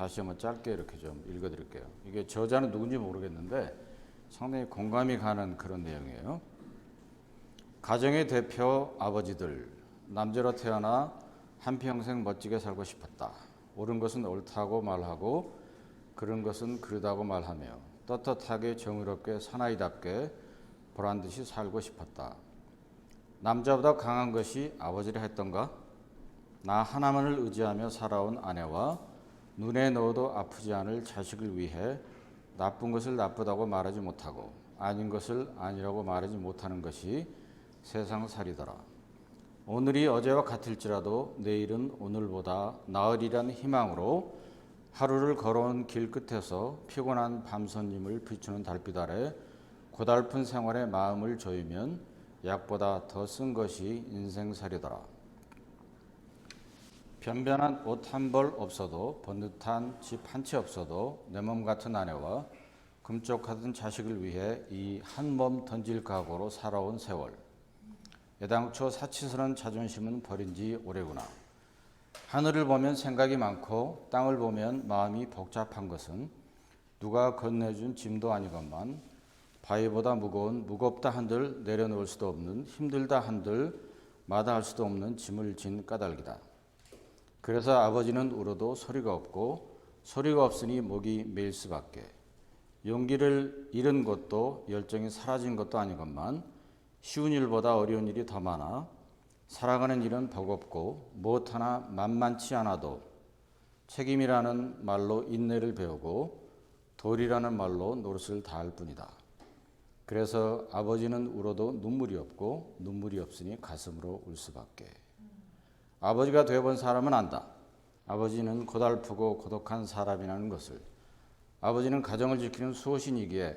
다시 한번 짧게 이렇게 좀 읽어드릴게요. 이게 저자는 누군지 모르겠는데 상당히 공감이 가는 그런 내용이에요. 가정의 대표 아버지들, 남자로 태어나 한평생 멋지게 살고 싶었다. 옳은 것은 옳다고 말하고 그른 것은 그르다고 말하며 떳떳하게 정의롭게 사나이답게 보란듯이 살고 싶었다. 남자보다 강한 것이 아버지라 했던가? 나 하나만을 의지하며 살아온 아내와 눈에 넣어도 아프지 않을 자식을 위해 나쁜 것을 나쁘다고 말하지 못하고 아닌 것을 아니라고 말하지 못하는 것이 세상살이더라. 오늘이 어제와 같을지라도 내일은 오늘보다 나으리란 희망으로 하루를 걸어온 길 끝에서 피곤한 밤손님을 비추는 달빛 아래 고달픈 생활에 마음을 조이면 약보다 더 쓴 것이 인생살이더라. 변변한 옷 한 벌 없어도 번듯한 집 한 채 없어도 내 몸 같은 아내와 금쪽하던 자식을 위해 이 한 몸 던질 각오로 살아온 세월. 애당초 사치스러운 자존심은 버린 지 오래구나. 하늘을 보면 생각이 많고 땅을 보면 마음이 복잡한 것은 누가 건네준 짐도 아니건만 바위보다 무거운 무겁다 한들 내려놓을 수도 없는 힘들다 한들 마다할 수도 없는 짐을 진 까닭이다. 그래서 아버지는 울어도 소리가 없고 소리가 없으니 목이 메일 수밖에. 용기를 잃은 것도 열정이 사라진 것도 아니건만 쉬운 일보다 어려운 일이 더 많아 살아가는 일은 버겁고 무엇 하나 만만치 않아도 책임이라는 말로 인내를 배우고 도리라는 말로 노릇을 다할 뿐이다. 그래서 아버지는 울어도 눈물이 없고 눈물이 없으니 가슴으로 울 수밖에. 아버지가 되어본 사람은 안다. 아버지는 고달프고 고독한 사람이라는 것을. 아버지는 가정을 지키는 수호신이기에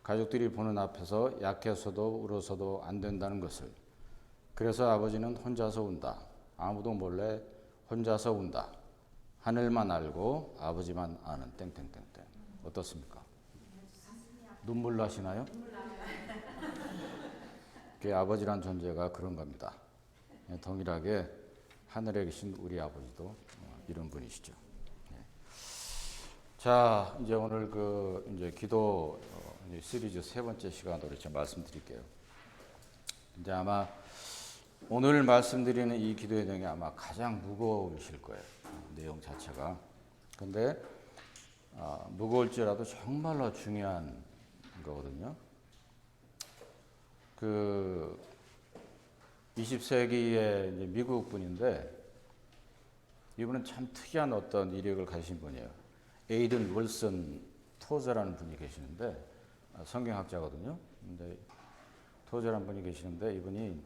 가족들이 보는 앞에서 약해서도 울어서도 안 된다는 것을. 그래서 아버지는 혼자서 운다. 아무도 몰래 혼자서 운다. 하늘만 알고 아버지만 아는 땡땡땡땡. 어떻습니까? 눈물 나시나요? 그 아버지란 존재가 그런 겁니다. 동일하게 하늘에 계신 우리 아버지도 이런 분이시죠. 자, 이제 오늘 이제 기도 시리즈 세 번째 시간으로 제가 말씀드릴게요. 이제 아마 오늘 말씀드리는 이 기도의 내용이 아마 가장 무거우실 거예요. 내용 자체가. 근데 무거울지라도 정말로 중요한 거거든요. 20세기의 이제 미국 분인데 이분은 참 특이한 어떤 이력을 가지신 분이에요. 에이든 윌슨 토저라는 분이 계시는데 성경학자거든요. 근데 토저라는 분이 계시는데 이분이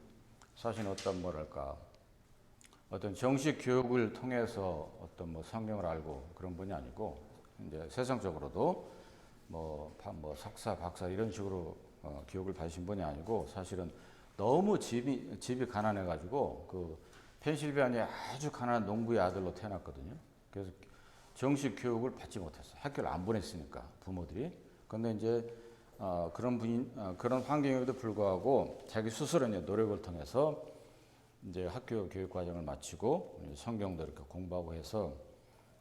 사실 어떤 정식 교육을 통해서 어떤 성경을 알고 그런 분이 아니고 이제 세상적으로도 석사, 박사 이런 식으로 교육을 받으신 분이 아니고 사실은 너무 집이 가난해가지고 펜실베니아 아주 가난한 농부의 아들로 태어났거든요. 그래서 정식 교육을 받지 못했어요. 학교를 안 보냈으니까 부모들이. 그런데 이제 그런 환경에도 불구하고 자기 스스로 이제 노력을 통해서 이제 학교 교육 과정을 마치고 성경도 이렇게 공부하고 해서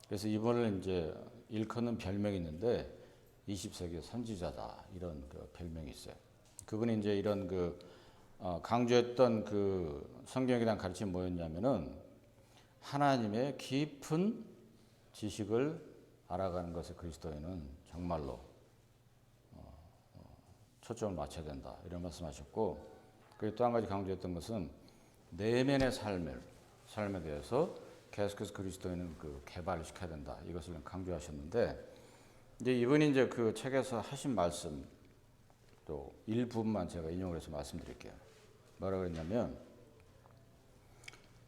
그래서 이번에 이제 일컫는 별명이 있는데 20세기 선지자다 이런 별명이 있어요. 그분이 이제 이런 강조했던 성경에 대한 가르침이 뭐였냐면은 하나님의 깊은 지식을 알아가는 것에 그리스도인은 정말로 초점을 맞춰야 된다 이런 말씀하셨고 그리고 또 한 가지 강조했던 것은 내면의 삶에 대해서 계속해서 그리스도인은 개발을 시켜야 된다 이것을 강조하셨는데 이제 이분이 이제 그 책에서 하신 말씀 또 일부분만 제가 인용을 해서 말씀드릴게요. 뭐라고 했냐면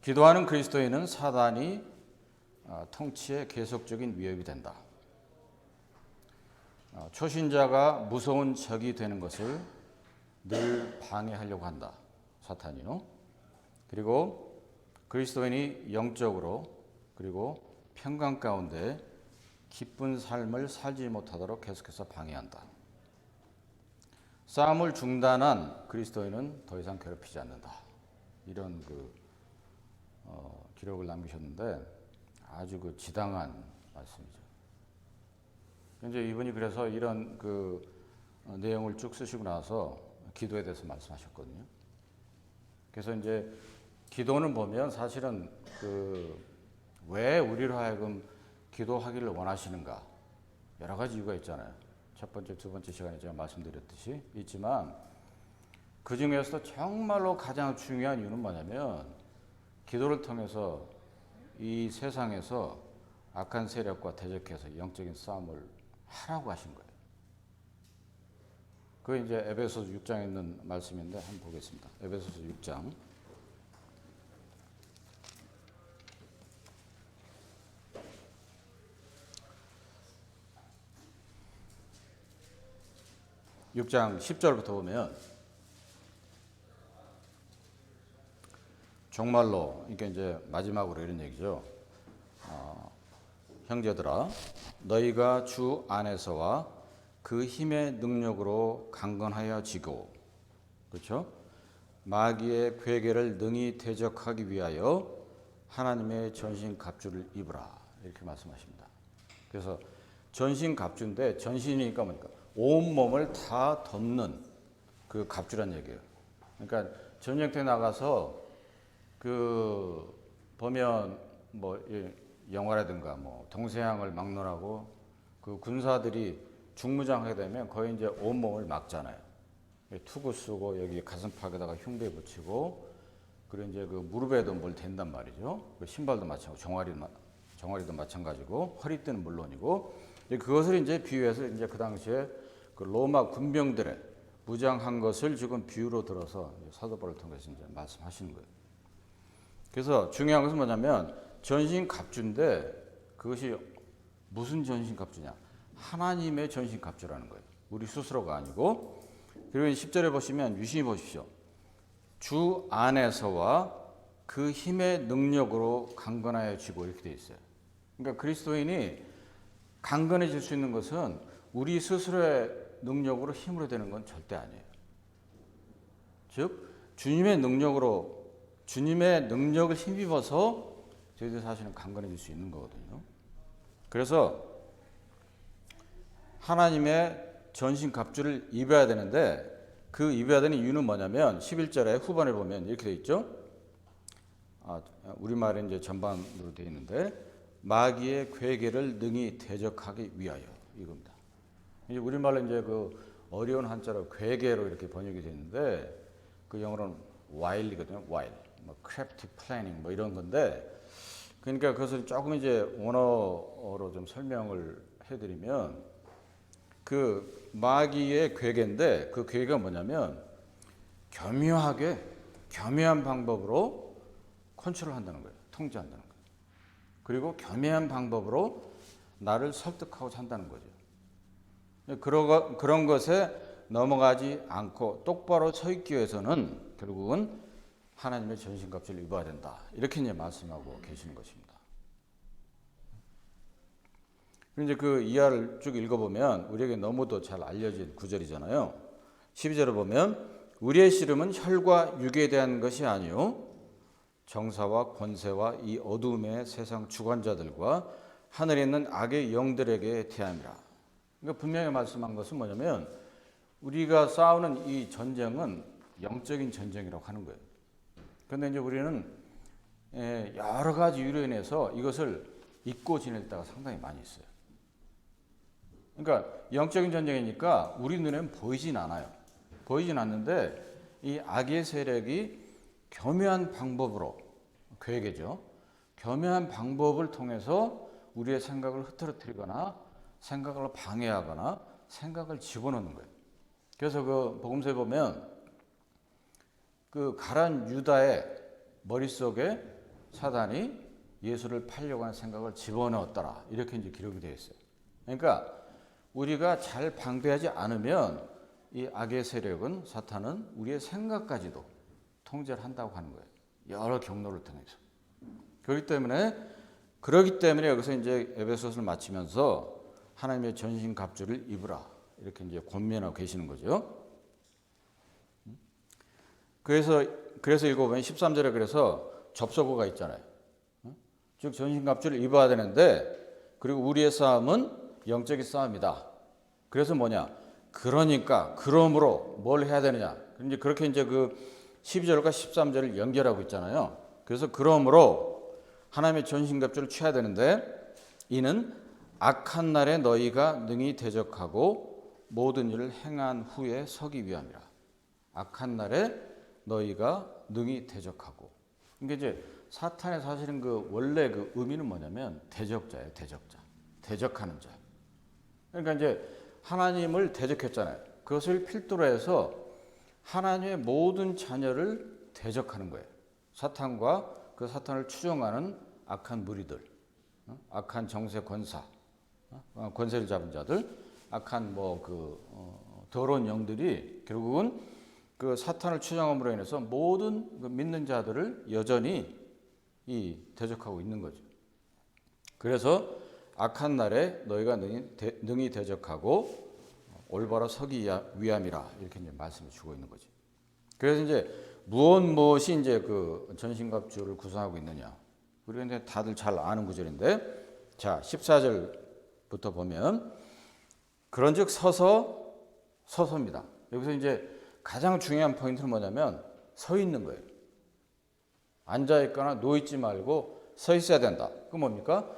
기도하는 그리스도인은 사단이 통치에 계속적인 위협이 된다. 초신자가 무서운 적이 되는 것을 늘 방해하려고 한다. 사탄이요. 그리고 그리스도인이 영적으로 그리고 평강 가운데 기쁜 삶을 살지 못하도록 계속해서 방해한다. 싸움을 중단한 그리스도인은 더 이상 괴롭히지 않는다. 이런 기록을 남기셨는데 아주 지당한 말씀이죠. 이제 이분이 그래서 이런 내용을 쭉 쓰시고 나서 기도에 대해서 말씀하셨거든요. 그래서 이제 기도는 보면 사실은 왜 우리로 하여금 기도하기를 원하시는가 여러 가지 이유가 있잖아요. 첫 번째, 두 번째 시간에 제가 말씀드렸듯이 있지만 그 중에서도 정말로 가장 중요한 이유는 뭐냐면 기도를 통해서 이 세상에서 악한 세력과 대적해서 영적인 싸움을 하라고 하신 거예요. 그게 이제 에베소서 6장에 있는 말씀인데 한번 보겠습니다. 에베소서 6장. (6장) 10절부터 보면 정말로 이게 이제 마지막으로 이런 얘기죠. 형제들아 너희가 주 안에서와 그 힘의 능력으로 강건하여 지고 그렇죠? 마귀의 괴계를 능히 대적하기 위하여 하나님의 전신 갑주를 입으라 이렇게 말씀하십니다. 그래서 전신 갑주인데 전신이니까 뭡니까? 온 몸을 다 덮는 그 갑주란 얘기예요. 그러니까 전쟁터에 나가서 보면 뭐 영화라든가 뭐 동서양을 막론하고 그 군사들이 중무장하게 되면 거의 이제 온 몸을 막잖아요. 투구 쓰고 여기 가슴팍에다가 흉배 붙이고 그리고 이제 그 무릎에도 뭘 댄단 말이죠. 신발도 마찬가지고 정화리도 마찬가지고 허리띠는 물론이고 그것을 이제 비유해서 이제 그 당시에 그 로마 군병들의 무장한 것을 지금 비유로 들어서 사도 바울을 통해서 이제 말씀하시는 거예요. 그래서 중요한 것은 뭐냐면 전신 갑주인데 그것이 무슨 전신 갑주냐? 하나님의 전신 갑주라는 거예요. 우리 스스로가 아니고. 그리고 10절에 보시면 유심히 보십시오. 주 안에서와 그 힘의 능력으로 강건하여 지고 이렇게 돼 있어요. 그러니까 그리스도인이 강건해질 수 있는 것은 우리 스스로의 능력으로 힘으로 되는 건 절대 아니에요. 즉 주님의 능력을 힘입어서 저희들 사실은 강건해질 수 있는 거거든요. 그래서 하나님의 전신 갑주를 입어야 되는데 그 입어야 되는 이유는 뭐냐면 11절에 후반에 보면 이렇게 돼 있죠. 우리말은 이제 전반으로 돼 있는데 마귀의 괴계를 능히 대적하기 위하여 이겁니다. 이제 우리말로 이제 그 어려운 한자로 괴계로 이렇게 번역이 돼 있는데 그 영어로는 wile이거든요. wile, 뭐 crafty planning 뭐 이런 건데 그러니까 그것을 조금 이제 원어로 좀 설명을 해드리면 그 마귀의 괴계인데 그 괴계가 뭐냐면 교묘한 방법으로 컨트롤한다는 거예요. 통제한다는 거예요. 그리고 교묘한 방법으로 나를 설득하고자 한다는 거죠. 그런 것에 넘어가지 않고 똑바로 서 있기 위해서는 결국은 하나님의 전신갑주를 입어야 된다. 이렇게 이제 말씀하고 계시는 것입니다. 이제 그 이하를 쭉 읽어보면 우리에게 너무도 잘 알려진 구절이잖아요. 12절을 보면 우리의 씨름은 혈과 육에 대한 것이 아니요 정사와 권세와 이 어둠의 세상 주관자들과 하늘에 있는 악의 영들에게 대함이라. 그러니까 분명히 말씀한 것은 뭐냐면 우리가 싸우는 이 전쟁은 영적인 전쟁이라고 하는 거예요. 그런데 이제 우리는 여러 가지 이유로 인해서 이것을 잊고 지낼 때가 상당히 많이 있어요. 그러니까 영적인 전쟁이니까 우리 눈에는 보이진 않아요. 보이진 않는데 이 악의 세력이 교묘한 방법으로 괴계죠. 교묘한 방법을 통해서 우리의 생각을 흐트러뜨리거나 생각을 방해하거나 생각을 집어넣는 거예요. 그래서 그 복음서에 보면 그 가란 유다의 머릿속에 사단이 예수를 팔려고 하는 생각을 집어넣었더라. 이렇게 이제 기록이 되어 있어요. 그러니까 우리가 잘 방비하지 않으면 이 악의 세력은 사탄은 우리의 생각까지도 통제를 한다고 하는 거예요. 여러 경로를 통해서. 그렇기 때문에 여기서 이제 에베소서를 마치면서 하나님의 전신 갑주를 입으라. 이렇게 이제 권면하고 계시는 거죠. 그래서 읽어보면 13절에 그래서 접속어가 있잖아요. 즉 전신 갑주를 입어야 되는데 그리고 우리의 싸움은 영적인 싸움이다. 그래서 뭐냐? 그러니까 그러므로 뭘 해야 되느냐? 이제 그렇게 이제 그 12절과 13절을 연결하고 있잖아요. 그래서 그러므로 하나님의 전신갑주를 취해야 되는데 이는 악한 날에 너희가 능히 대적하고 모든 일을 행한 후에 서기 위함이라. 악한 날에 너희가 능히 대적하고. 그러니까 이제 사탄의 사실은 그 원래 그 의미는 뭐냐면 대적자예요. 대적자. 대적하는 자. 그러니까 이제 하나님을 대적했잖아요. 그것을 필두로 해서 하나님의 모든 자녀를 대적하는 거예요. 사탄과 그 사탄을 추종하는 악한 무리들, 악한 정세 권사, 권세를 잡은 자들, 악한 더러운 영들이 결국은 그 사탄을 추종함으로 인해서 모든 그 믿는 자들을 여전히 대적하고 있는 거죠. 그래서 악한 날에 너희가 능히 대적하고 올바로 서기 위함이라 이렇게 이제 말씀을 주고 있는 거죠. 그래서 이제 무엇이 이제 그 전신갑주를 구성하고 있느냐. 우리가 이제 다들 잘 아는 구절인데, 자 14절부터 보면 그런즉 서서입니다. 여기서 이제 가장 중요한 포인트는 뭐냐면 서 있는 거예요. 앉아 있거나 누워 있지 말고 서 있어야 된다. 그 뭡니까?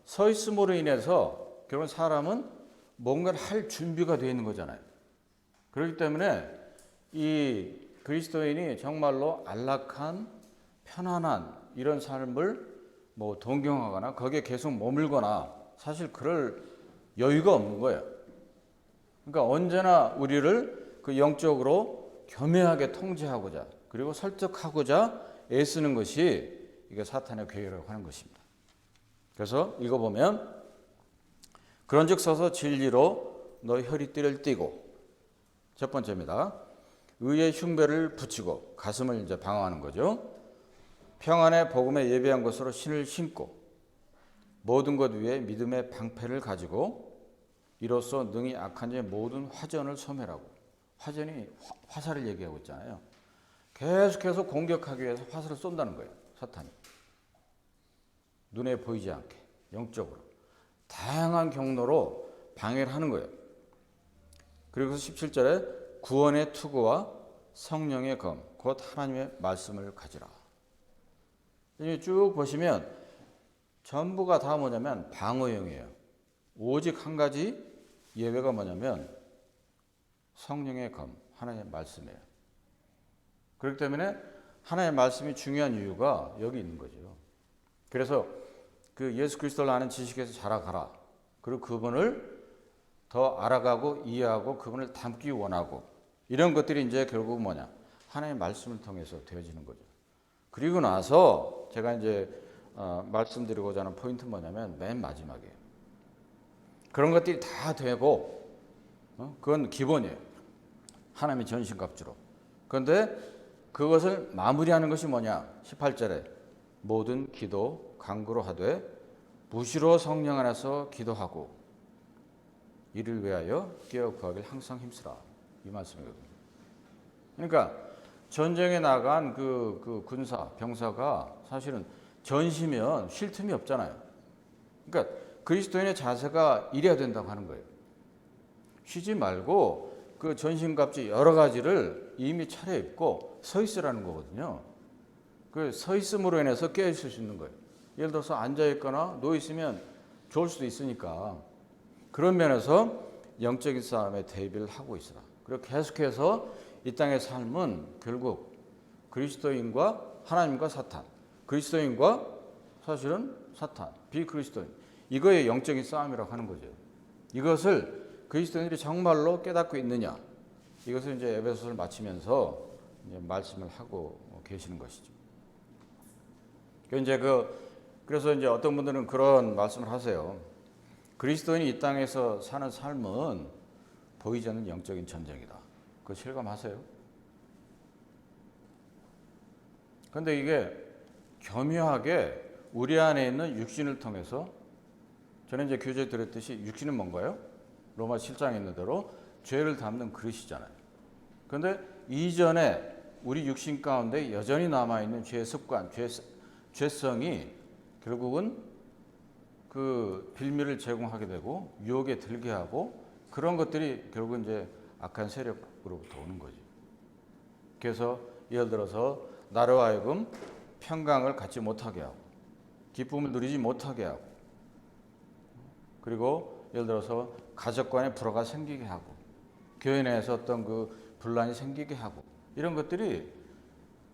서 있음으로 인해서 결국 사람은 뭔가를 할 준비가 되어 있는 거잖아요. 그렇기 때문에 이 그리스도인이 정말로 안락한 편안한 이런 삶을 동경하거나 거기에 계속 머물거나 사실 그럴 여유가 없는 거예요. 그러니까 언제나 우리를 그 영적으로 겸허하게 통제하고자 그리고 설득하고자 애쓰는 것이 이게 사탄의 계획이라고 하는 것입니다. 그래서 읽어보면 그런즉 서서 진리로 너희 허리띠를 띠고, 첫 번째입니다. 의의 흉배를 붙이고, 가슴을 이제 방어하는 거죠. 평안의 복음에 예비한 것으로 신을 신고 모든 것 위에 믿음의 방패를 가지고 이로써 능히 악한 자의 모든 화전을 소멸하고. 화전이 화살을 얘기하고 있잖아요. 계속해서 공격하기 위해서 화살을 쏜다는 거예요. 사탄이. 눈에 보이지 않게 영적으로 다양한 경로로 방해를 하는 거예요. 그리고 17절에 구원의 투구와 성령의 검 곧 하나님의 말씀을 가지라. 쭉 보시면 전부가 다 뭐냐면 방어용이에요. 오직 한 가지 예외가 뭐냐면 성령의 검, 하나님의 말씀이에요. 그렇기 때문에 하나님의 말씀이 중요한 이유가 여기 있는 거죠. 그래서 그 예수 그리스도를 아는 지식에서 자라가라. 그리고 그분을 더 알아가고 이해하고 그분을 닮기 원하고 이런 것들이 이제 결국 뭐냐? 하나님의 말씀을 통해서 되어지는 거죠. 그리고 나서 제가 이제 말씀드리고자 하는 포인트는 뭐냐면 맨 마지막이에요. 그런 것들이 다 되고 그건 기본이에요. 하나님의 전신갑주로. 그런데 그것을 마무리하는 것이 뭐냐? 18절에 모든 기도 간구로 하되 무시로 성령 안에서 기도하고 이를 위하여 깨어 구하길 항상 힘쓰라. 이 말씀이거든요. 그러니까 전쟁에 나간 그 군사, 병사가 사실은 전시면 쉴 틈이 없잖아요. 그러니까 그리스도인의 자세가 이래야 된다고 하는 거예요. 쉬지 말고 그 전신갑주 여러 가지를 이미 차려입고 서 있으라는 거거든요. 그 서 있음으로 인해서 깨어 있을 수 있는 거예요. 예를 들어서 앉아 있거나 누워 있으면 좋을 수도 있으니까 그런 면에서 영적인 싸움에 대비를 하고 있으라. 그리고 계속해서 이 땅의 삶은 결국 그리스도인과 하나님과 사탄, 그리스도인과 사실은 사탄, 비그리스도인 이거의 영적인 싸움이라고 하는 거죠. 이것을 그리스도인들이 정말로 깨닫고 있느냐? 이것을 이제 에베소서를 마치면서 이제 말씀을 하고 계시는 것이죠. 그래서 이제 어떤 분들은 그런 말씀을 하세요. 그리스도인이 이 땅에서 사는 삶은 보이지 않는 영적인 전쟁이다. 그거 실감하세요? 그런데 이게 교묘하게 우리 안에 있는 육신을 통해서 저는 이제 교재 드렸듯이 육신은 뭔가요? 로마 7장에 있는 대로 죄를 담는 그릇이잖아요. 그런데 이전에 우리 육신 가운데 여전히 남아있는 죄의 습관, 죄성이 결국은 그 빌미를 제공하게 되고 유혹에 들게 하고 그런 것들이 결국 이제 악한 세력으로부터 오는 거지. 그래서 예를 들어서 나로 하여금 평강을 갖지 못하게 하고 기쁨을 누리지 못하게 하고 그리고 예를 들어서 가족 간에 불화가 생기게 하고 교회 내에서 어떤 그 분란이 생기게 하고 이런 것들이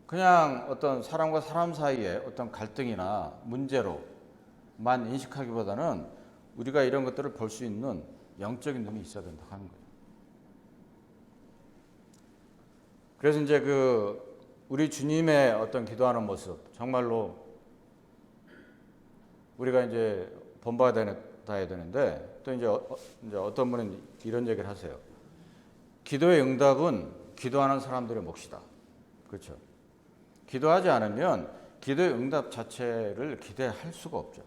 그냥 어떤 사람과 사람 사이에 어떤 갈등이나 문제로만 인식하기보다는 우리가 이런 것들을 볼 수 있는 영적인 눈이 있어야 된다 하는 거예요. 그래서 이제 그 우리 주님의 어떤 기도하는 모습 정말로 우리가 이제 본받아야 되는데 또 이제 어떤 분은 이런 얘기를 하세요. 기도의 응답은 기도하는 사람들의 몫이다. 그렇죠. 기도하지 않으면 기도의 응답 자체를 기대할 수가 없죠.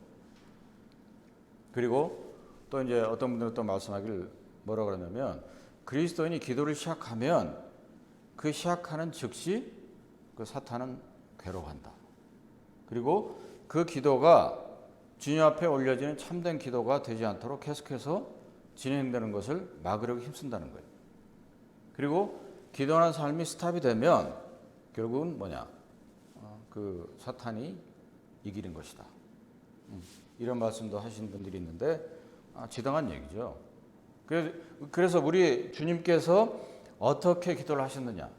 그리고 또 이제 어떤 분들은 또 말씀하기를 뭐라 그러냐면 그리스도인이 기도를 시작하면 그 시작하는 즉시 그 사탄은 괴로워한다. 그리고 그 기도가 주님 앞에 올려지는 참된 기도가 되지 않도록 계속해서 진행되는 것을 막으려고 힘쓴다는 거예요. 그리고 기도하는 삶이 스탑이 되면 결국은 뭐냐? 그 사탄이 이기는 것이다. 이런 말씀도 하신 분들이 있는데 지당한 얘기죠. 그래서 우리 주님께서 어떻게 기도를 하셨느냐?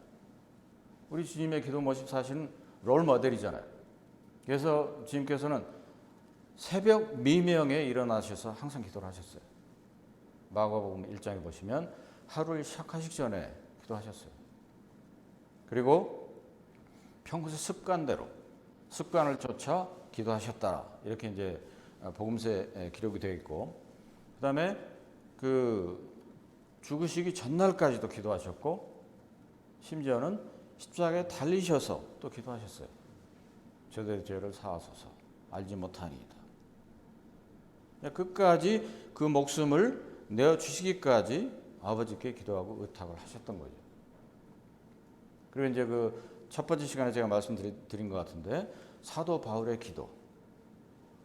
우리 주님의 기도 모습 사실은 롤 모델이잖아요. 그래서 주님께서는 새벽 미명에 일어나셔서 항상 기도를 하셨어요. 마가복음 1장에 보시면 하루를 시작하시기 전에 기도하셨어요. 그리고 평소 습관대로 습관을 쫓아 기도하셨다. 이렇게 이제 복음서에 기록이 되어 있고, 그다음에 그 죽으시기 전날까지도 기도하셨고, 심지어는 십자가에 달리셔서 또 기도하셨어요. 저들의 죄를 사하소서 알지 못하니이다. 끝까지 그 목숨을 내어 주시기까지 아버지께 기도하고 의탁을 하셨던 거죠. 그리고 이제 그 첫 번째 시간에 제가 말씀드린 것 같은데 사도 바울의 기도.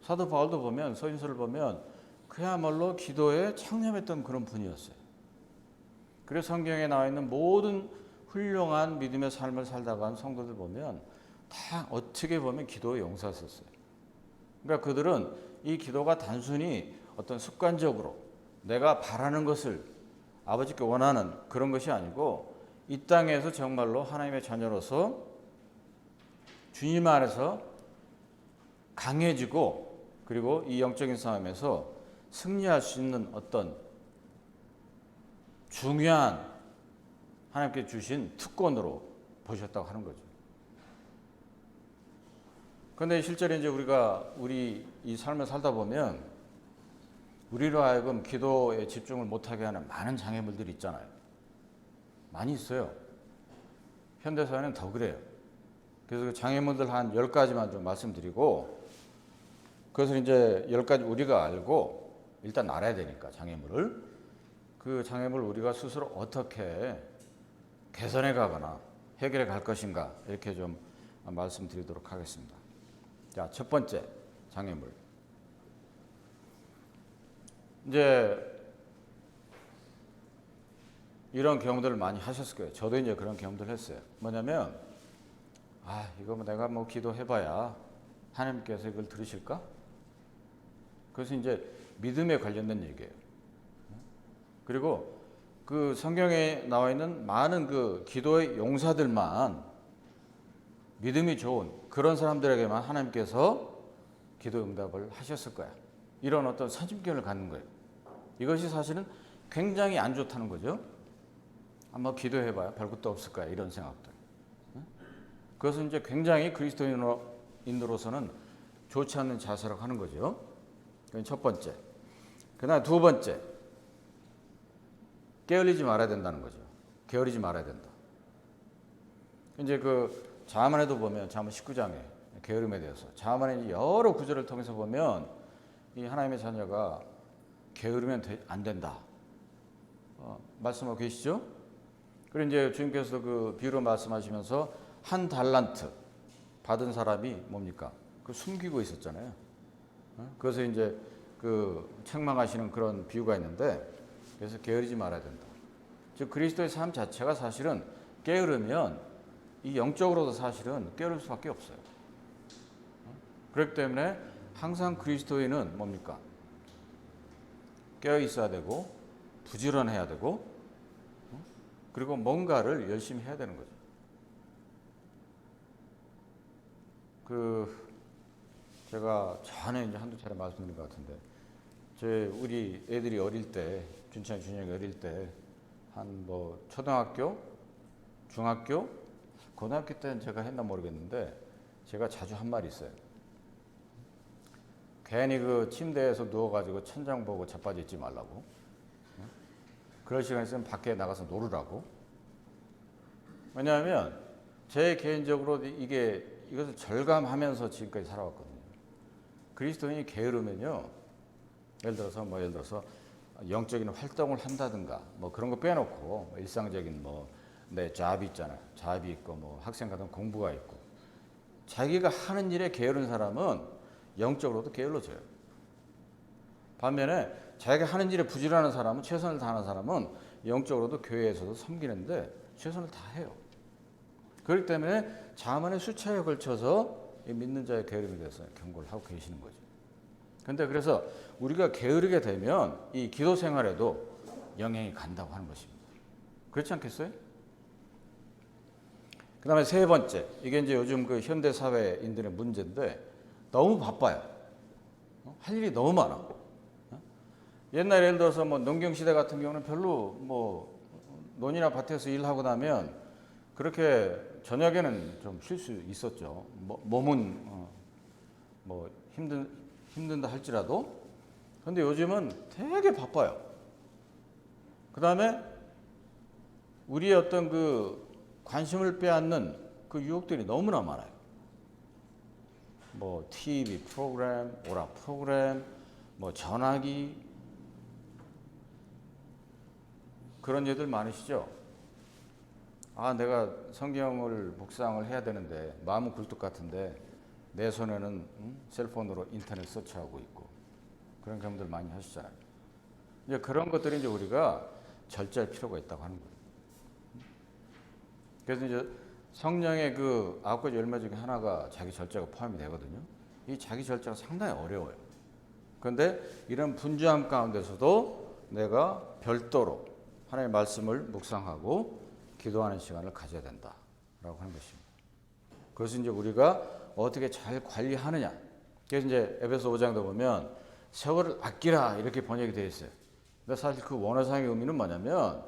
사도 바울도 보면 서신서를 보면 그야말로 기도에 창념했던 그런 분이었어요. 그래서 성경에 나와 있는 모든 훌륭한 믿음의 삶을 살다가 간 성도들 보면 다 어떻게 보면 기도에 용사였었어요. 그러니까 그들은 이 기도가 단순히 어떤 습관적으로 내가 바라는 것을 아버지께 원하는 그런 것이 아니고 이 땅에서 정말로 하나님의 자녀로서 주님 안에서 강해지고 그리고 이 영적인 싸움에서 승리할 수 있는 어떤 중요한 하나님께 주신 특권으로 보셨다고 하는 거죠. 그런데 실제로 이제 우리 이 삶을 살다 보면 우리로 하여금 기도에 집중을 못하게 하는 많은 장애물들이 있잖아요. 많이 있어요. 현대사회는 더 그래요. 그래서 그 장애물들 한 10가지만 좀 말씀드리고, 그것을 이제 10가지 우리가 알고 일단 알아야 되니까 장애물을. 그 장애물을 우리가 스스로 어떻게 개선해 가거나 해결해 갈 것인가 이렇게 좀 말씀드리도록 하겠습니다. 자, 첫 번째 장애물. 이제 이런 경험들을 많이 하셨을 거예요. 저도 이제 그런 경험들을 했어요. 뭐냐면 이거 내가 뭐 기도해봐야 하나님께서 이걸 들으실까? 그래서 이제 믿음에 관련된 얘기예요. 그리고 그 성경에 나와 있는 많은 그 기도의 용사들만 믿음이 좋은 그런 사람들에게만 하나님께서 기도 응답을 하셨을 거야. 이런 어떤 선입견을 갖는 거예요. 이것이 사실은 굉장히 안 좋다는 거죠. 한번 기도해봐야 별것도 없을 거야. 이런 생각들. 그것은 이제 굉장히 그리스도인으로서는 좋지 않는 자세라고 하는 거죠. 그건 첫 번째. 그다음 두 번째. 게을리지 말아야 된다는 거죠. 게으르지 말아야 된다. 이제 그 자문에도 보면 자문 19장에 게으름에 대해서 자문의 여러 구절을 통해서 보면 이 하나님의 자녀가 게으르면 안 된다. 말씀하고 계시죠? 그리고 이제 주님께서 그 비유로 말씀하시면서 한 달란트 받은 사람이 뭡니까? 그 숨기고 있었잖아요. 그래서 이제 그 책망하시는 그런 비유가 있는데, 그래서 게으르지 말아야 된다. 즉 그리스도의 삶 자체가 사실은 게으르면 이 영적으로도 사실은 게으를 수밖에 없어요. 그렇기 때문에 항상 그리스도인은 뭡니까? 깨어 있어야 되고 부지런해야 되고 그리고 뭔가를 열심히 해야 되는 거죠. 제가 전에 이제 한두 차례 말씀드린 것 같은데, 우리 애들이 어릴 때, 준찬이, 준영이 어릴 때, 한 뭐 초등학교, 중학교, 고등학교 때는 제가 했나 모르겠는데, 제가 자주 한 말이 있어요. 괜히 그 침대에서 누워가지고 천장 보고 자빠져 있지 말라고. 그럴 시간 있으면 밖에 나가서 놀으라고. 왜냐하면 제 개인적으로 이것을 절감하면서 지금까지 살아왔거든요. 그리스도인이 게으르면요, 예를 들어서 영적인 활동을 한다든가 뭐 그런 거 빼놓고 일상적인 내 잡이 있잖아요. 잡이 있고 뭐 학생 같은 공부가 있고, 자기가 하는 일에 게으른 사람은 영적으로도 게을러져요. 반면에 자기가 하는 일에 부지런한 사람은, 최선을 다하는 사람은 영적으로도 교회에서도 섬기는데 최선을 다해요. 그렇기 때문에 자만의 수차에 걸쳐서 믿는 자의 게으름에 대해서 경고를 하고 계시는 거죠. 그런데 그래서 우리가 게으르게 되면 이 기도 생활에도 영향이 간다고 하는 것입니다. 그렇지 않겠어요? 그 다음에 세 번째, 이게 이제 요즘 그 현대 사회인들의 문제인데, 너무 바빠요. 할 일이 너무 많아. 옛날에 예를 들어서 뭐 농경시대 같은 경우는 별로 뭐 논이나 밭에서 일하고 나면 그렇게 저녁에는 좀 쉴 수 있었죠. 몸은 뭐 힘든다 할지라도. 그런데 요즘은 되게 바빠요. 그 다음에 우리의 어떤 그 관심을 빼앗는 그 유혹들이 너무나 많아요. 뭐 TV 프로그램, 오락 프로그램, 뭐 전화기, 그런 애들 많으시죠? 내가 성경을 묵상을 해야 되는데 마음은 굴뚝 같은데 내 손에는 셀폰으로 인터넷 서치하고 있고, 그런 경험들 많이 하시잖아요. 이제 그런 것들이 이제 우리가 절제할 필요가 있다고 하는 거예요. 그래서 이제 성령의 그 9가지 열매 중에 하나가 자기 절제가 포함이 되거든요. 이 자기 절제가 상당히 어려워요. 그런데 이런 분주함 가운데서도 내가 별도로 하나님의 말씀을 묵상하고 기도하는 시간을 가져야 된다라고 하는 것입니다. 그것은 이제 우리가 어떻게 잘 관리하느냐. 그래서 이제 에베소 5장도 보면 세월을 아끼라 이렇게 번역이 되어 있어요. 근데 사실 그 원어상의 의미는 뭐냐면,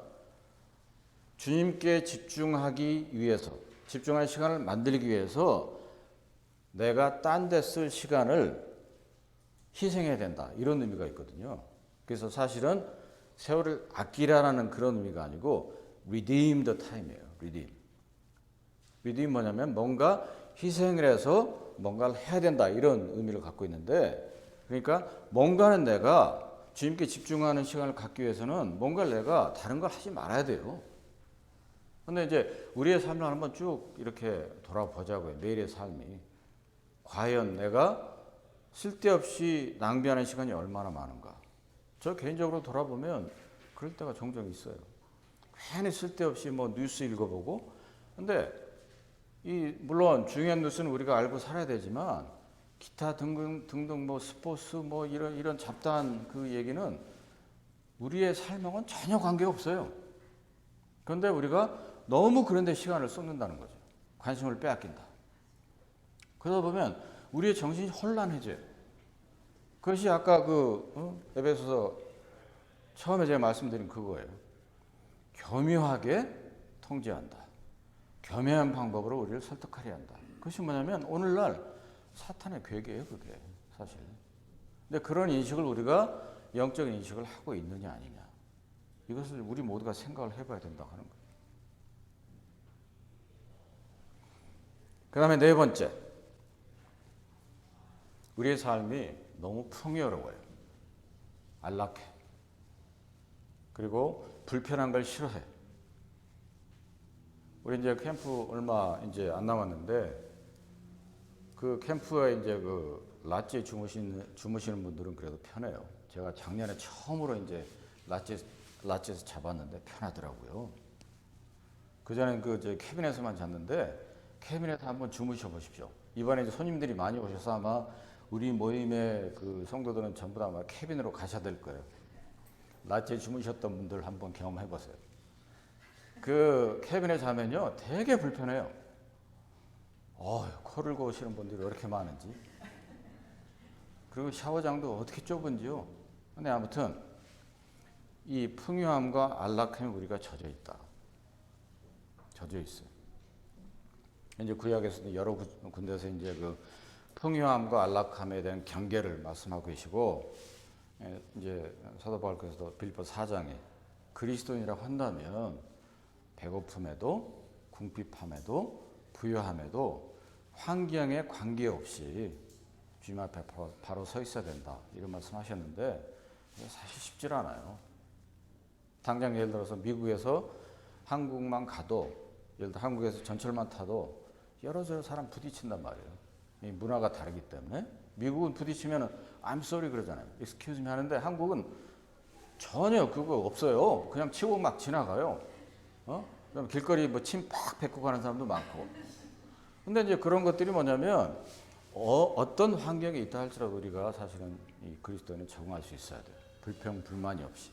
주님께 집중하기 위해서, 집중하는 시간을 만들기 위해서 내가 딴 데 쓸 시간을 희생해야 된다, 이런 의미가 있거든요. 그래서 사실은 세월을 아끼라라는 그런 의미가 아니고 redeem the time이에요. redeem 뭐냐면 뭔가 희생을 해서 뭔가를 해야 된다, 이런 의미를 갖고 있는데, 그러니까 뭔가는 내가 주님께 집중하는 시간을 갖기 위해서는 뭔가를 내가 다른 걸 하지 말아야 돼요. 근데 이제 우리의 삶을 한번 쭉 이렇게 돌아보자고요. 매일의 삶이 과연 내가 쓸데없이 낭비하는 시간이 얼마나 많은가. 저 개인적으로 돌아보면 그럴 때가 종종 있어요. 괜히 쓸데없이 뭐 뉴스 읽어보고. 근데 물론 중요한 뉴스는 우리가 알고 살아야 되지만 기타 등등 뭐 스포츠 뭐 이런 잡다한 그 얘기는 우리의 삶하고는 전혀 관계가 없어요. 그런데 우리가 너무 그런 데 시간을 쏟는다는 거죠. 관심을 빼앗긴다. 그러다 보면 우리의 정신이 혼란해져요. 그것이 아까 에베소서 처음에 제가 말씀드린 그거예요. 교묘하게 통제한다. 교묘한 방법으로 우리를 설득하려 한다. 그것이 뭐냐면 오늘날 사탄의 괴계예요, 그게 사실. 근데 그런 인식을 우리가 영적인 인식을 하고 있느냐 아니냐, 이것을 우리 모두가 생각을 해봐야 된다고 하는 거예요. 그 다음에 네 번째, 우리의 삶이 너무 풍요로워요. 안락해. 그리고 불편한 걸 싫어해. 우리 이제 캠프 얼마 이제 안 남았는데, 그 캠프에 이제 라찌에 주무시는 분들은 그래도 편해요. 제가 작년에 처음으로 이제 라찌에서 잡았는데 편하더라고요. 그전엔 저 캐빈에서만 잤는데 캐빈에서 한번 주무셔 보십시오. 이번에 이제 손님들이 많이 오셔서 아마 우리 모임의 그 성도들은 전부 다 아마 캐빈으로 가셔야 될 거예요. 라찌에 주무셨던 분들 한번 경험해 보세요. 그 캐빈에 자면요 되게 불편해요. 코를 고시는 분들이 왜 이렇게 많은지. 그리고 샤워장도 어떻게 좁은지요. 근데 아무튼 이 풍요함과 안락함에 우리가 젖어 있다. 젖어 있어요. 이제 구약에서도 여러 군데에서 이제 그 풍요함과 안락함에 대한 경계를 말씀하고 계시고, 이제 사도 바울께서도 빌립보 4장에 그리스도인이라고 한다면 배고픔에도 궁핍함에도 부유함에도 환경에 관계없이 주님 앞에 바로 서 있어야 된다, 이런 말씀하셨는데 사실 쉽지 않아요. 당장 예를 들어서 미국에서 한국만 가도, 예를 들어 한국에서 전철만 타도 여러 사람 부딪힌단 말이에요. 이 문화가 다르기 때문에. 미국은 부딪히면 I'm sorry 그러잖아요. excuse me 하는데 한국은 전혀 그거 없어요. 그냥 치고 막 지나가요. 그럼 길거리 뭐 침 팍 뱉고 가는 사람도 많고. 근데 이제 그런 것들이 뭐냐면 어떤 환경에 있다 할지라도 우리가 사실은 이 그리스도인은 적응할 수 있어야 돼요. 불평불만이 없이.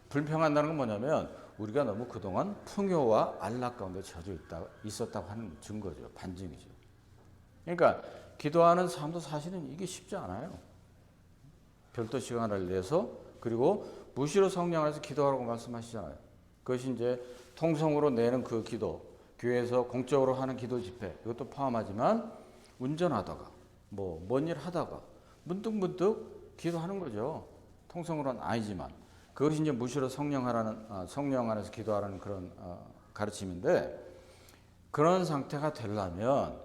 불평한다는 건 뭐냐면 우리가 너무 그동안 풍요와 안락 가운데 젖어 있었다고 하는 증거죠. 반증이죠. 그러니까 기도하는 삶도 사실은 이게 쉽지 않아요. 별도 시간을 내서, 그리고 무시로 성령 안에서 기도하라고 말씀하시잖아요. 그것이 이제 통성으로 내는 그 기도, 교회에서 공적으로 하는 기도 집회, 이것도 포함하지만 운전하다가 먼 일 하다가 문득문득 기도하는 거죠. 통성으로는 아니지만 그것이 이제 무시로 성령 안에서 기도하라는 그런 가르침인데, 그런 상태가 되려면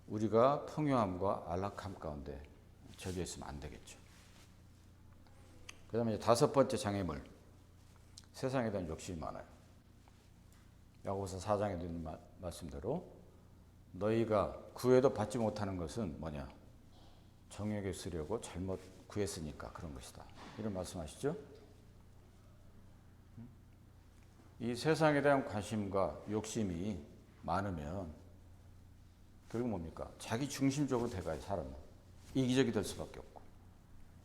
우리가 풍요함과 안락함 가운데 젖어 있으면 안 되겠죠. 그 다음에 다섯 번째 장애물, 세상에 대한 욕심이 많아요. 야고보서 4장에 있는 말씀대로 너희가 구해도 받지 못하는 것은 뭐냐? 정욕에 쓰려고 잘못 구했으니까 그런 것이다, 이런 말씀하시죠. 이 세상에 대한 관심과 욕심이 많으면 결국 뭡니까? 자기 중심적으로 돼가요. 사람은 이기적이 될 수밖에 없고,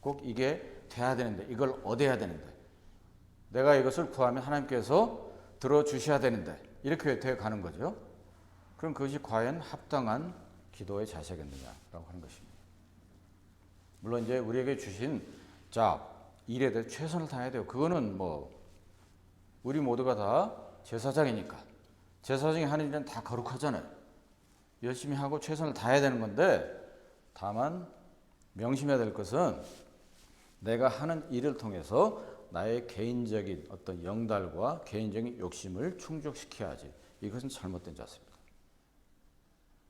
꼭 이게 돼야 되는데, 이걸 얻어야 되는데, 내가 이것을 구하면 하나님께서 들어주셔야 되는데, 이렇게 돼 가는 거죠. 그럼 그것이 과연 합당한 기도의 자세겠느냐라고 하는 것입니다. 물론 이제 우리에게 주신 일에 대해 최선을 다해야 돼요. 그거는 우리 모두가 다 제사장이니까, 제사장이 하는 일은 다 거룩하잖아요. 열심히 하고 최선을 다해야 되는 건데, 다만 명심해야 될 것은 내가 하는 일을 통해서 나의 개인적인 어떤 영달과 개인적인 욕심을 충족시켜야지, 이것은 잘못된 자세입니다.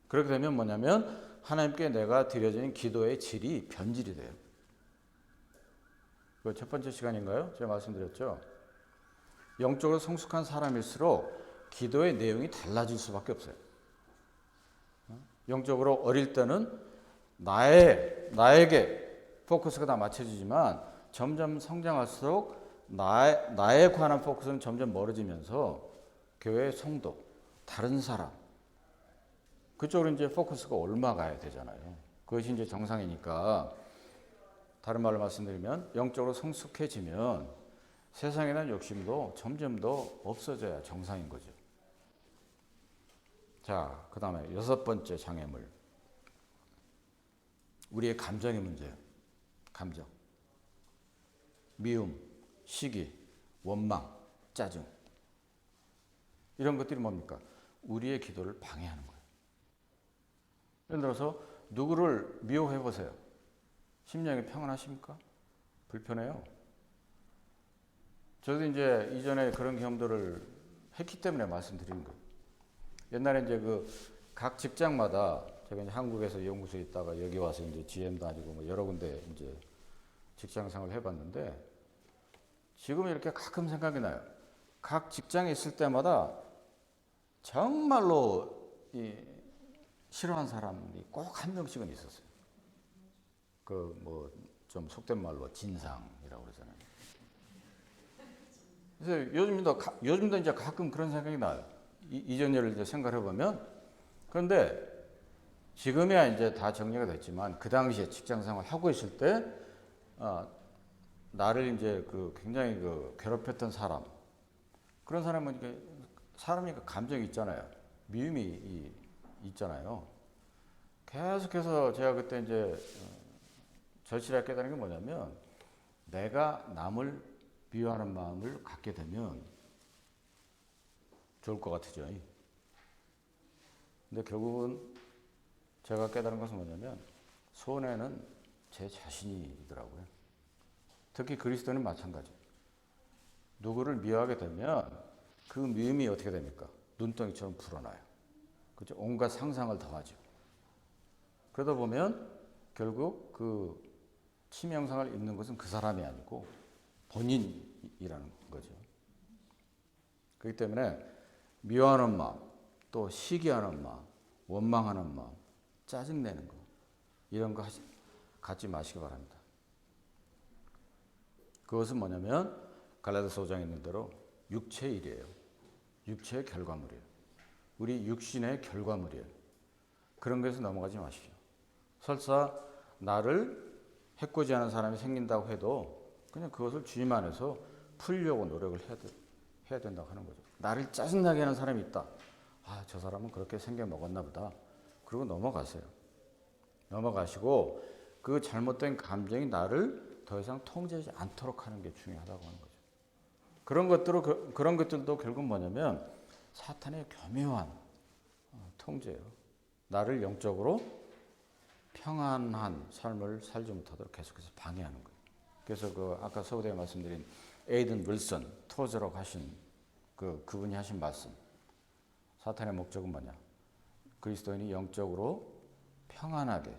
그렇게 되면 뭐냐면 하나님께 내가 드려지는 기도의 질이 변질이 돼요. 그 첫 번째 시간인가요? 제가 말씀드렸죠. 영적으로 성숙한 사람일수록 기도의 내용이 달라질 수밖에 없어요. 영적으로 어릴 때는 나에게 포커스가 다 맞춰지지만 점점 성장할수록 나에 관한 포커스는 점점 멀어지면서 교회의 성도, 다른 사람, 그쪽으로 이제 포커스가 올라가야 되잖아요. 그것이 이제 정상이니까, 다른 말로 말씀드리면 영적으로 성숙해지면 세상에 대한 욕심도 점점 더 없어져야 정상인 거죠. 자, 그 다음에 여섯 번째 장애물, 우리의 감정의 문제예요. 감정. 미움, 시기, 원망, 짜증, 이런 것들이 뭡니까? 우리의 기도를 방해하는 거예요. 예를 들어서 누구를 미워해 보세요. 심령이 평안하십니까? 불편해요. 저도 이제 이전에 그런 경험들을 했기 때문에 말씀드리는 거예요. 옛날에 이제 각 직장마다, 제가 이제 한국에서 연구소에 있다가 여기 와서 이제 GM 다니고 여러 군데 이제 직장 생활을 해봤는데, 지금 이렇게 가끔 생각이 나요. 각 직장에 있을 때마다 정말로 싫어하는 사람이 꼭 한 명씩은 있었어요. 그 뭐 좀 속된 말로 진상이라고 그러잖아요. 그래서 요즘도 이제 가끔 그런 생각이 나요. 이전 예를 이제 생각해 보면. 그런데 지금이야 이제 다 정리가 됐지만 그 당시에 직장 생활 하고 있을 때 나를 이제 그 굉장히 그 괴롭혔던 사람, 그런 사람은 이게 사람이 감정이 있잖아요. 미움이 있잖아요. 계속해서 제가 그때 이제 절실하게 깨달은 게 뭐냐면, 내가 남을 미워하는 마음을 갖게 되면 좋을 것 같으죠. 근데 결국은 제가 깨달은 것은 뭐냐면, 손해는 제 자신이더라고요. 특히 그리스도는 마찬가지. 누구를 미워하게 되면 그 미움이 어떻게 됩니까? 눈덩이처럼 불어나요. 그렇죠? 온갖 상상을 더하죠. 그러다 보면 결국 그 치명상을 입는 것은 그 사람이 아니고 본인이라는 거죠. 그렇기 때문에 미워하는 마음, 또 시기하는 마음, 원망하는 마음, 짜증내는 거, 이런 거 갖지 마시기 바랍니다. 그것은 뭐냐면 갈라디아서 5장에 있는 대로 육체의 일이에요. 육체의 결과물이에요. 우리 육신의 결과물이에요. 그런 것에서 넘어가지 마시죠. 설사 나를 해코지하는 사람이 생긴다고 해도 그냥 그것을 주님 안에서 풀려고 노력을 해야 된다고 하는 거죠. 나를 짜증나게 하는 사람이 있다. 저 사람은 그렇게 생겨 먹었나 보다. 그리고 넘어가세요. 넘어가시고 그 잘못된 감정이 나를 더 이상 통제하지 않도록 하는 게 중요하다고 하는 거죠. 그런 것들도 결국 뭐냐면 사탄의 교묘한 통제예요. 나를 영적으로 평안한 삶을 살지 못하도록 계속해서 방해하는 거예요. 그래서 그 아까 서두에 말씀드린 에이든 윌슨 토저라고 하신 그분이 하신 말씀, 사탄의 목적은 뭐냐? 그리스도인이 영적으로 평안하게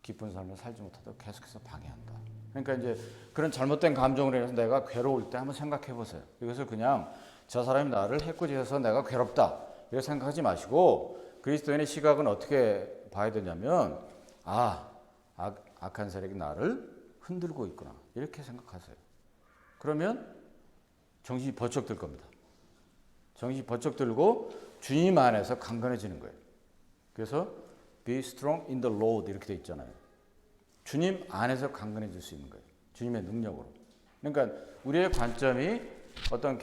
기쁜 삶을 살지 못하도록 계속해서 방해한다. 그러니까 이제 그런 잘못된 감정으로 인해서 내가 괴로울 때 한번 생각해 보세요. 이것을 그냥 저 사람이 나를 해코지해서 내가 괴롭다 이렇게 생각하지 마시고, 그리스도인의 시각은 어떻게 봐야 되냐면, 악한 세력이 나를 흔들고 있구나 이렇게 생각하세요. 그러면 정신이 번쩍 들 겁니다. 정신이 번쩍 들고 주님 안에서 강건해지는 거예요. 그래서 be strong in the Lord 이렇게 돼 있잖아요. 주님 안에서 강건해질 수 있는 거예요. 주님의 능력으로. 그러니까 우리의 관점이 어떤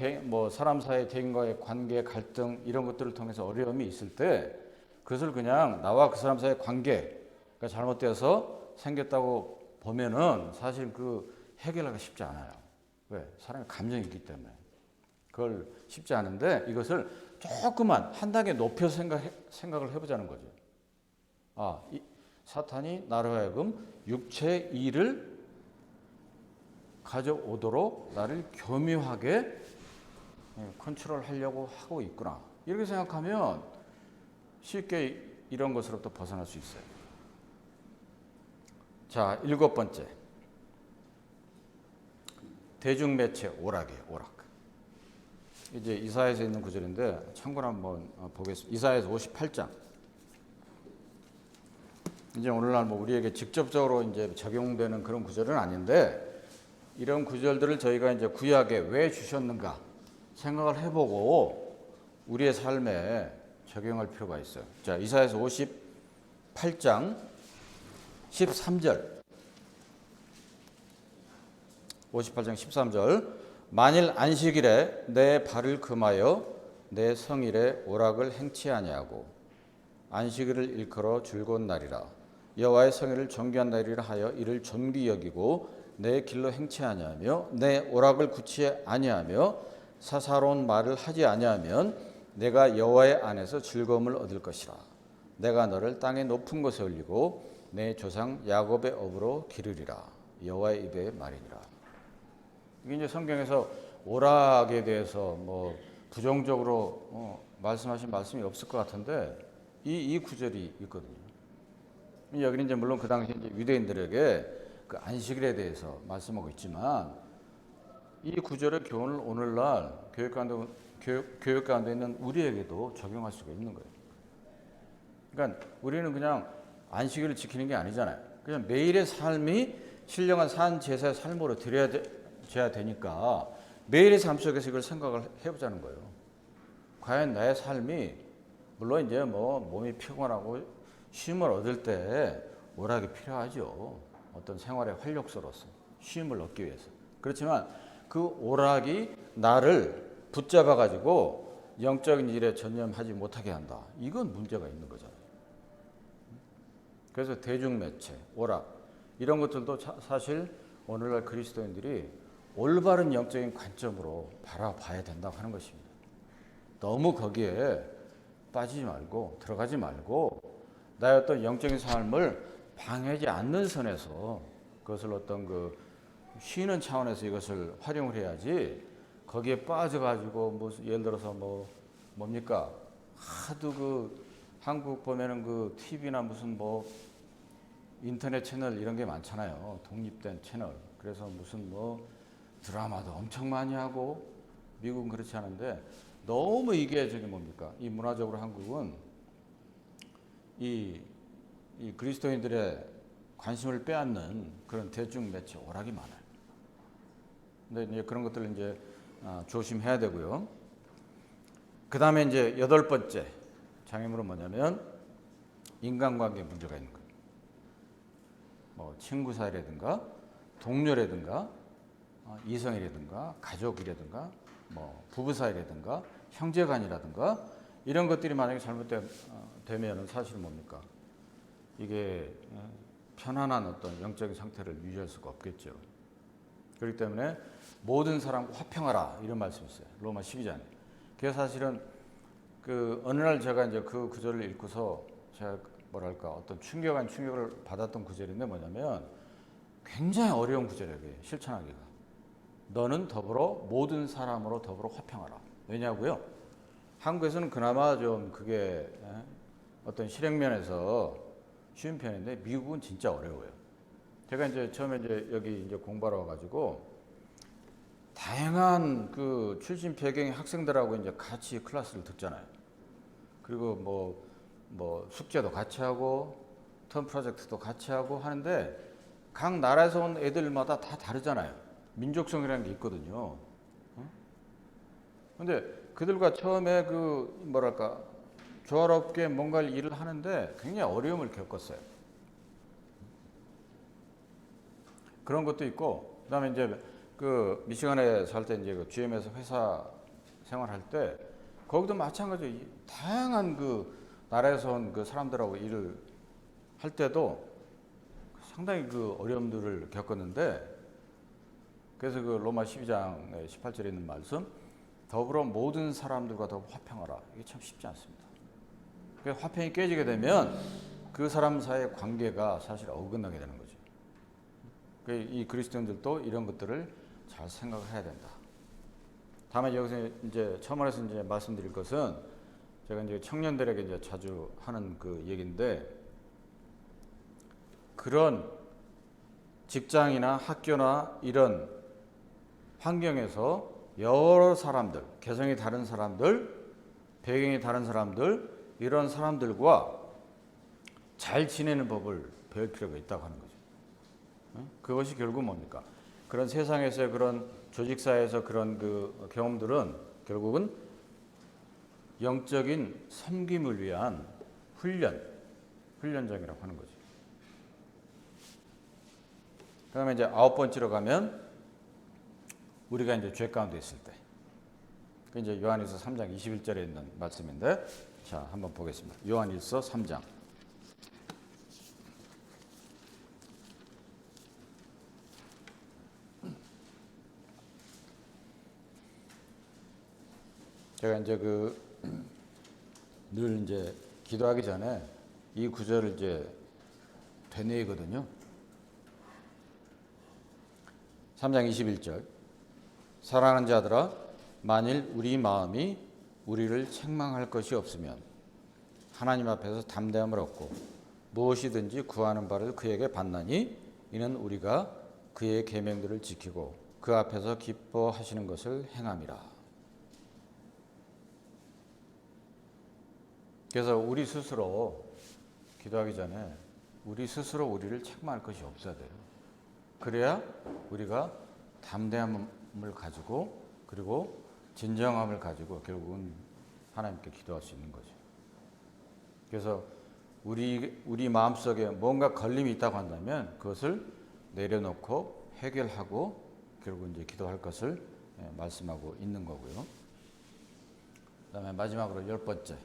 사람 사이의 개인과의 관계, 갈등 이런 것들을 통해서 어려움이 있을 때 그것을 그냥 나와 그 사람 사이의 관계가 잘못되어서 생겼다고 보면은 사실 그 해결하기가 쉽지 않아요. 왜? 사람의 감정이 있기 때문에. 그걸 쉽지 않은데 이것을 조금만 한 단계 높여서 생각을 해보자는 거죠. 사탄이 나로 하여금 육체의 일을 가져오도록 나를 교묘하게 컨트롤하려고 하고 있구나. 이렇게 생각하면 쉽게 이런 것으로부터 벗어날 수 있어요. 자, 7번째. 대중매체 오락이에요. 오락. 이제 이사야에서 있는 구절인데 참고로 한번 보겠습니다. 이사야에서 58장. 이제 오늘날 우리에게 직접적으로 이제 적용되는 그런 구절은 아닌데, 이런 구절들을 저희가 이제 구약에 왜 주셨는가 생각을 해보고 우리의 삶에 적용할 필요가 있어요. 자, 이사야에서 58장 13절. 58장 13절. 만일 안식일에 내 발을 금하여 내 성일에 오락을 행치 아니하고 안식일을 일컬어 즐거운 날이라 여호와의 성일을 존귀한 날이라 하여 이를 존귀 여기고 내 길로 행치 아니하며 내 오락을 굳이 아니하며 사사로운 말을 하지 아니하면 내가 여호와의 안에서 즐거움을 얻을 것이라. 내가 너를 땅의 높은 곳에 올리고 내 조상 야곱의 업으로 기르리라. 여호와의 입의 말이니라. 이게 이제 성경에서 오락에 대해서 부정적으로 말씀하신 말씀이 없을 것 같은데 이 구절이 있거든요. 여기는 이제 물론 그 당시 이제 유대인들에게 그 안식일에 대해서 말씀하고 있지만 이 구절의 교훈을 오늘날 교육 가운데 있는 우리에게도 적용할 수가 있는 거예요. 그러니까 우리는 그냥 안식일을 지키는 게 아니잖아요. 그냥 매일의 삶이 신령한 산 제사의 삶으로 드려져야 되니까 매일의 삶 속에서 이걸 생각을 해보자는 거예요. 과연 나의 삶이 물론 이제 뭐 몸이 피곤하고 쉼을 얻을 때 오락이 필요하죠. 어떤 생활의 활력소로서 쉼을 얻기 위해서. 그렇지만 그 오락이 나를 붙잡아 가지고 영적인 일에 전념하지 못하게 한다. 이건 문제가 있는 거잖아요. 그래서 대중매체, 오락 이런 것들도 사실 오늘날 그리스도인들이 올바른 영적인 관점으로 바라봐야 된다고 하는 것입니다. 너무 거기에 빠지지 말고 들어가지 말고 나의 어떤 영적인 삶을 방해하지 않는 선에서 그것을 어떤 그 쉬는 차원에서 이것을 활용을 해야지 거기에 빠져가지고 뭐 예를 들어서 뭡니까 하도 그 한국 보면은 그 TV나 무슨 뭐 인터넷 채널 이런 게 많잖아요. 독립된 채널. 그래서 무슨 뭐 드라마도 엄청 많이 하고 미국은 그렇지 않은데 너무 이게 저기 뭡니까 이 문화적으로 한국은 이 그리스도인들의 관심을 빼앗는 그런 대중 매체 오락이 많아요. 근데 이제 그런 것들을 이제 조심해야 되고요. 그 다음에 이제 8번째 장애물은 뭐냐면 인간관계 문제가 있는 거예요. 뭐 친구 사이라든가 동료라든가 이성이라든가 가족이라든가 뭐 부부 사이라든가 형제간이라든가 이런 것들이 만약에 잘못되면 사실 뭡니까 이게 편안한 어떤 영적인 상태를 유지할 수가 없겠죠. 그렇기 때문에 모든 사람과 화평하라 이런 말씀이 있어요. 로마 12장에. 그래서 사실은 그 어느 날 제가 이제 그 구절을 읽고서 제가 뭐랄까 어떤 충격을 받았던 구절인데 뭐냐면 굉장히 어려운 구절이에요. 실천하기가. 너는 더불어 모든 사람으로 더불어 화평하라. 왜냐고요? 한국에서는 그나마 좀 그게 어떤 실행면에서 쉬운 편인데 미국은 진짜 어려워요. 제가 이제 처음에 이제 여기 이제 공부하러 와가지고 다양한 그 출신 배경의 학생들하고 이제 같이 클래스를 듣잖아요. 그리고 뭐 숙제도 같이 하고 턴 프로젝트도 같이 하고 하는데 각 나라에서 온 애들마다 다 다르잖아요. 민족성이라는 게 있거든요. 근데 그들과 처음에 그 뭐랄까 조화롭게 뭔가 일을 하는데 굉장히 어려움을 겪었어요. 그런 것도 있고 그다음에 이제 그 미시간에 살 때 이제 그 GM에서 회사 생활할 때 거기도 마찬가지로 다양한 그 나라에서 온 그 사람들하고 일을 할 때도 상당히 그 어려움들을 겪었는데 그래서 그 로마 12장의 18절에 있는 말씀 더불어 모든 사람들과 더불어 화평하라. 이게 참 쉽지 않습니다. 그 화평이 깨지게 되면 그 사람 사이의 관계가 사실 어긋나게 되는 거죠. 이 그리스도인들도 이런 것들을 잘 생각을 해야 된다. 다만 여기서 이제 첨언해서 이제 말씀드릴 것은 제가 이제 청년들에게 이제 자주 하는 그 얘기인데 그런 직장이나 학교나 이런 환경에서 여러 사람들, 개성이 다른 사람들, 배경이 다른 사람들, 이런 사람들과 잘 지내는 법을 배울 필요가 있다고 하는 거죠. 그것이 결국 뭡니까? 그런 세상에서의 그런 조직사회에서 그런 그 경험들은 결국은 영적인 섬김을 위한 훈련장이라고 하는 거죠. 그 다음에 이제 9번째로 가면 우리가 이제 죄 가운데 있을 때. 그 이제 요한일서 3장 21절에 있는 말씀인데 자, 한번 보겠습니다. 요한일서 3장. 제가 이제 늘 이제 기도하기 전에 이 구절을 이제 되뇌이거든요. 3장 21절. 사랑하는 자들아 만일 우리 마음이 우리를 책망할 것이 없으면 하나님 앞에서 담대함을 얻고 무엇이든지 구하는 바를 그에게 받나니 이는 우리가 그의 계명들을 지키고 그 앞에서 기뻐하시는 것을 행함이라. 그래서 우리 스스로 기도하기 전에 우리 스스로 우리를 책망할 것이 없어야 돼요. 그래야 우리가 담대함을 가지고 그리고 진정함을 가지고 결국은 하나님께 기도할 수 있는 거죠. 그래서 우리 마음속에 뭔가 걸림이 있다고 한다면 그것을 내려놓고 해결하고 결국 이제 기도할 것을 말씀하고 있는 거고요. 그다음에 마지막으로 10번째,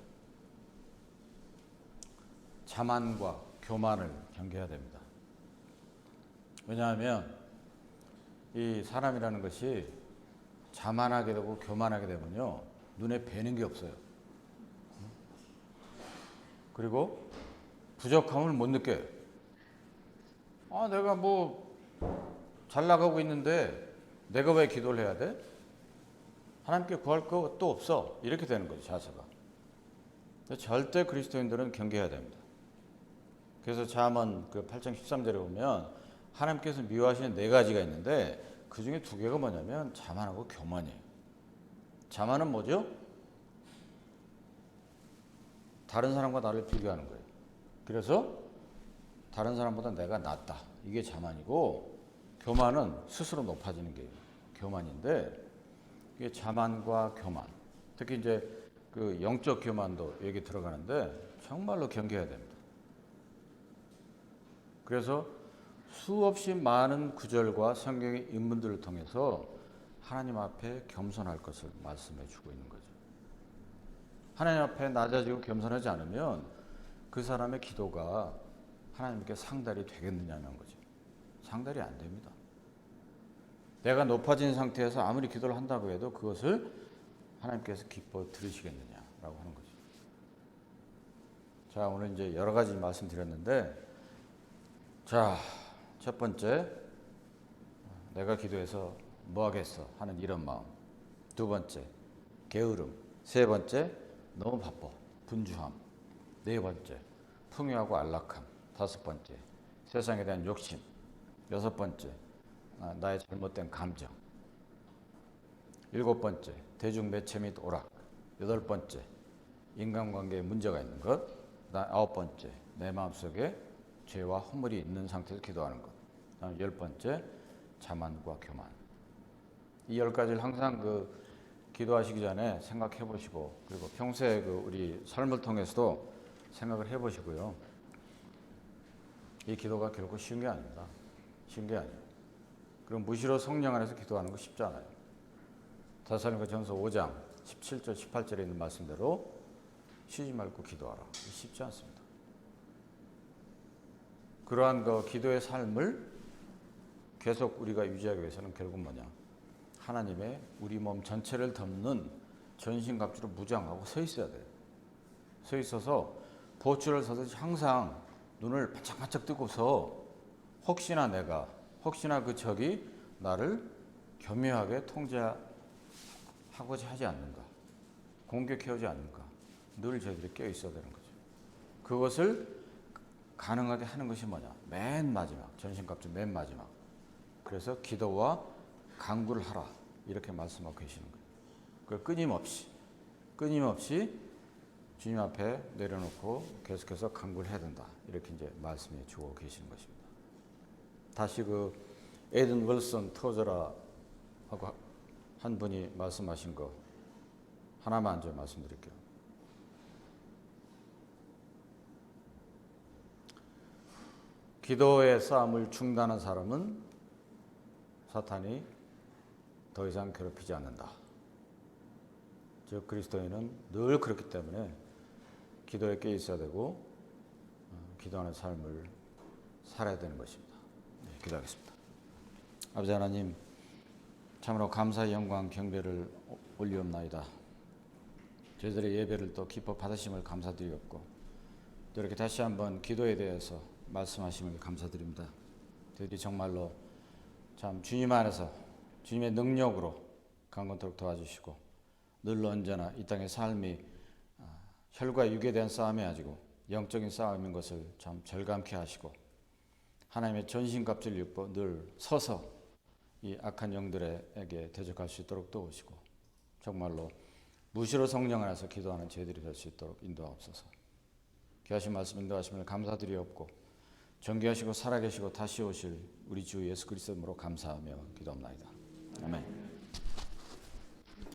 자만과 교만을 경계해야 됩니다. 왜냐하면 이 사람이라는 것이 자만하게 되고 교만하게 되면요, 눈에 뵈는 게 없어요. 그리고 부족함을 못 느껴요. 내가 뭐 잘 나가고 있는데 내가 왜 기도를 해야 돼? 하나님께 구할 것도 없어. 이렇게 되는 거죠, 자세가. 절대 그리스도인들은 경계해야 됩니다. 그래서 잠언 그 8장 13절에 보면 하나님께서 미워하시는 4가지가 있는데 그 중에 2개가 뭐냐면 자만하고 교만이에요. 자만은 뭐죠? 다른 사람과 나를 비교하는 거예요. 그래서 다른 사람보다 내가 낫다. 이게 자만이고, 교만은 스스로 높아지는 게 교만인데, 이게 자만과 교만. 특히 이제 그 영적 교만도 여기 들어가는데 정말로 경계해야 됩니다. 그래서 수없이 많은 구절과 성경의 인문들을 통해서 하나님 앞에 겸손할 것을 말씀해 주고 있는 거죠. 하나님 앞에 낮아지고 겸손하지 않으면 그 사람의 기도가 하나님께 상달이 되겠느냐는 거죠. 상달이 안 됩니다. 내가 높아진 상태에서 아무리 기도를 한다고 해도 그것을 하나님께서 기뻐 들으시겠느냐라고 하는 거죠. 자, 오늘 이제 여러 가지 말씀드렸는데, 자, 첫 번째, 내가 기도해서 뭐 하겠어 하는 이런 마음. 두 번째, 게으름. 세 번째, 너무 바빠, 분주함. 네 번째, 풍요하고 안락함. 다섯 번째, 세상에 대한 욕심. 여섯 번째, 나의 잘못된 감정. 일곱 번째, 대중매체 및 오락. 여덟 번째, 인간관계에 문제가 있는 것. 아홉 번째, 내 마음속에 죄와 허물이 있는 상태에서 기도하는 것. 다음 10번째, 자만과 교만. 이 10가지를 항상 그 기도하시기 전에 생각해 보시고, 그리고 평소에 그 우리 삶을 통해서도 생각을 해 보시고요. 이 기도가 결코 쉬운 게 아닙니다. 쉬운 게 아니에요. 그럼 무시로 성령 안에서 기도하는 거 쉽지 않아요. 데살로니가전서 5장 17절 18절에 있는 말씀대로 쉬지 말고 기도하라. 쉽지 않습니다. 그러한 그 기도의 삶을 계속 우리가 유지하기 위해서는 결국 뭐냐? 하나님의 우리 몸 전체를 덮는 전신갑주로 무장하고 서 있어야 돼요. 서 있어서 보초를 서듯이 항상 눈을 반짝반짝 뜨고서 혹시나 그 적이 나를 교묘하게 통제하고자 하지 않는가, 공격해오지 않는가, 늘 저희들이 깨어 있어야 되는 거죠. 그것을 가능하게 하는 것이 뭐냐? 맨 마지막, 전신갑주 맨 마지막. 그래서 기도와 간구를 하라. 이렇게 말씀하고 계시는 거예요. 그걸 끊임없이 주님 앞에 내려놓고 계속해서 간구를 해야 된다. 이렇게 이제 말씀해 주고 계시는 것입니다. 다시 그 에든 윌슨 토저라하고 한 분이 말씀하신 거 하나만 좀 말씀드릴게요. 기도의 싸움을 중단한 사람은 사탄이 더 이상 괴롭히지 않는다. 즉 그리스도인은 늘 그렇기 때문에 기도에 깨어 있어야 되고 기도하는 삶을 살아야 되는 것입니다. 네, 기도하겠습니다. 아버지 하나님, 참으로 감사의 영광 경배를 올리옵나이다. 저희들의 예배를 또 기뻐 받으심을 감사드리옵고, 또 이렇게 다시 한번 기도에 대해서 말씀하심을 감사드립니다. 저희들이 정말로 참 주님 안에서 주님의 능력으로 강건토록 도와주시고, 늘 언제나 이 땅의 삶이 혈과 육에 대한 싸움이 아니고 영적인 싸움인 것을 참 절감케 하시고, 하나님의 전신갑주를 입고 늘 서서 이 악한 영들에게 대적할 수 있도록 도우시고, 정말로 무시로 성령 안에서 기도하는 저희들이 될 수 있도록 인도하옵소서. 귀하신 말씀 인도하심을 감사드리옵고, 존귀하시고 살아계시고 다시 오실 우리 주 예수 그리스도로 감사하며 기도합나이다. 아멘.